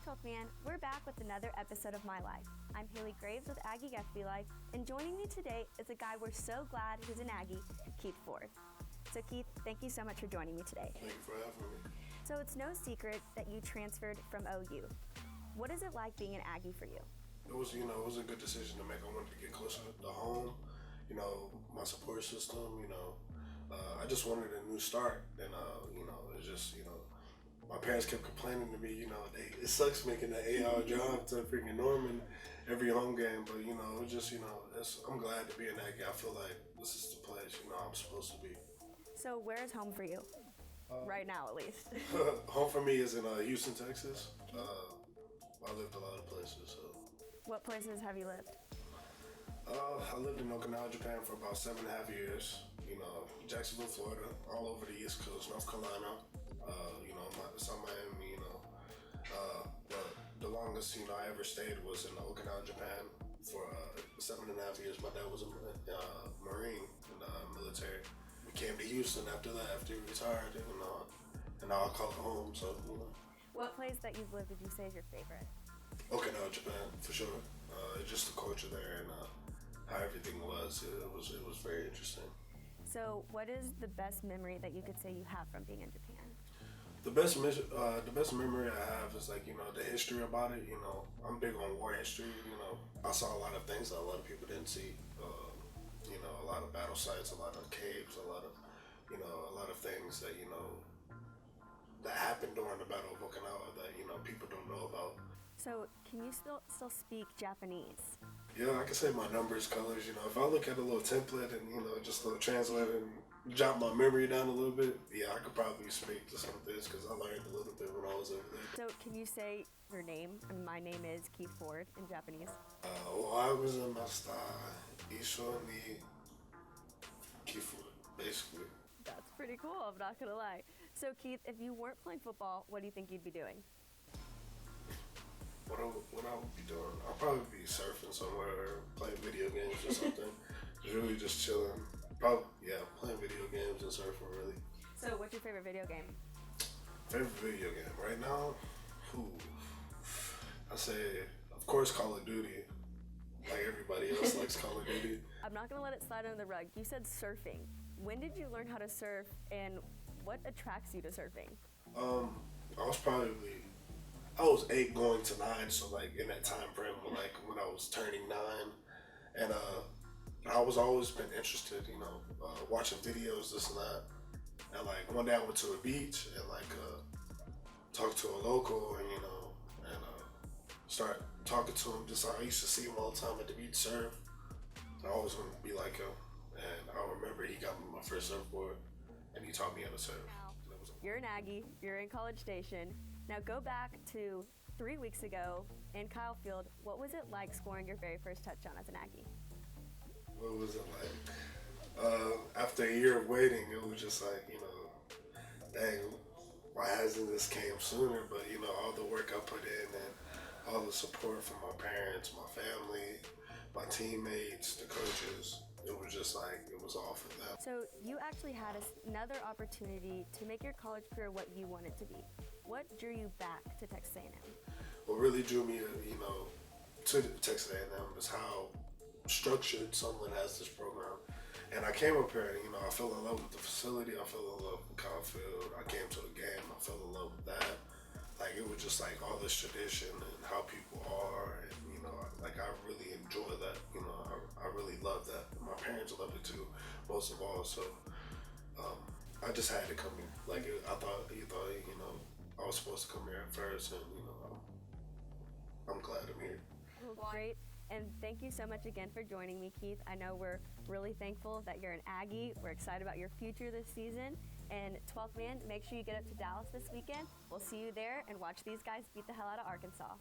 12th Man. We're back with another episode of My Life. I'm Haley Graves with Aggie FB Life, and joining me today is a guy we're so glad who's an Aggie, Keith Ford. So Keith, thank you so much for joining me today. Thank you for having me. So it's no secret that you transferred from OU. What is it like being an Aggie for you? It was a good decision to make. I wanted to get closer to home, my support system, I just wanted a new start. And, it's just, my parents kept complaining to me, it sucks making that 8-hour drive to freaking Norman every home game. But, it's just, I'm glad to be an Aggie. I feel like this is the place, I'm supposed to be. So where is home for you? Right now, at least. Home for me is in Houston, Texas. I lived a lot of places, so. What places have you lived? I lived in Okinawa, Japan for about 7.5 years. Jacksonville, Florida, all over the East Coast, North Carolina, South Miami, but the longest, I ever stayed was in Okinawa, Japan for 7.5 years. My dad was a Marine in the military. We came to Houston after that, after he retired, and now I call it home, so, What place that you've lived would you say is your favorite? Okinawa, Japan, for sure. Just the culture there and how everything was. It was very interesting. So what is the best memory that you could say you have from being in Japan? The best memory I have is the history about it. I'm big on war history. I saw a lot of things that a lot of people didn't see. A lot of battle sites, a lot of caves, a lot of things that that happened during the Battle of Okinawa that people don't know about. So can you still speak Japanese? Yeah, I can say my numbers, colors. If I look at a little template and just a little translator and jot my memory down a little bit, yeah, I could probably speak to some of this because I learned a little bit when I was over there. So can you say your name? I mean, my name is Keith Ford in Japanese. Ohagozaimashita, Isho ni Keith, basically. That's pretty cool, I'm not gonna lie. So Keith, if you weren't playing football, what do you think you'd be doing? What I would be doing, I'll probably be surfing somewhere or playing video games or something. Really just chilling. Probably, yeah, playing video games and surfing, really. So what's your favorite video game? Favorite video game right now? I say, of course, Call of Duty. Like everybody else likes Call of Duty. I'm not gonna let it slide under the rug. You said surfing. When did you learn how to surf and what attracts you to surfing? I was 8 going to 9, so in that time frame when I was turning 9, and I was always been interested, watching videos, this and that. And one day I went to a beach and talked to a local and start talking to him. Just I used to see him all the time at the beach surf. I always wanted to be like him. And I remember he got me my first surfboard and he taught me how to surf. You're an Aggie, you're in College Station. Now go back to 3 weeks ago in Kyle Field. What was it like scoring your very first touchdown as an Aggie? What was it like? After a year of waiting, it was just dang, why hasn't this came sooner? But all the work I put in and all the support from my parents, my family, my teammates, the coaches, it was just it was all for them. So you actually had another opportunity to make your college career what you wanted to be. What drew you back to Texas A&M? What really drew me to Texas A&M is how structured Summerlin has this program. And I came up here and, I fell in love with the facility. I fell in love with Kyle Field. I came to the game. I fell in love with that. It was just all this tradition and how people are. And, I really enjoy that. I really love that. And my parents love it too, most of all. So I just had to come here. I thought, I was supposed to come here at first. And, I'm glad I'm here. Well, great. And thank you so much again for joining me, Keith. I know we're really thankful that you're an Aggie. We're excited about your future this season. And 12th Man, make sure you get up to Dallas this weekend. We'll see you there and watch these guys beat the hell out of Arkansas.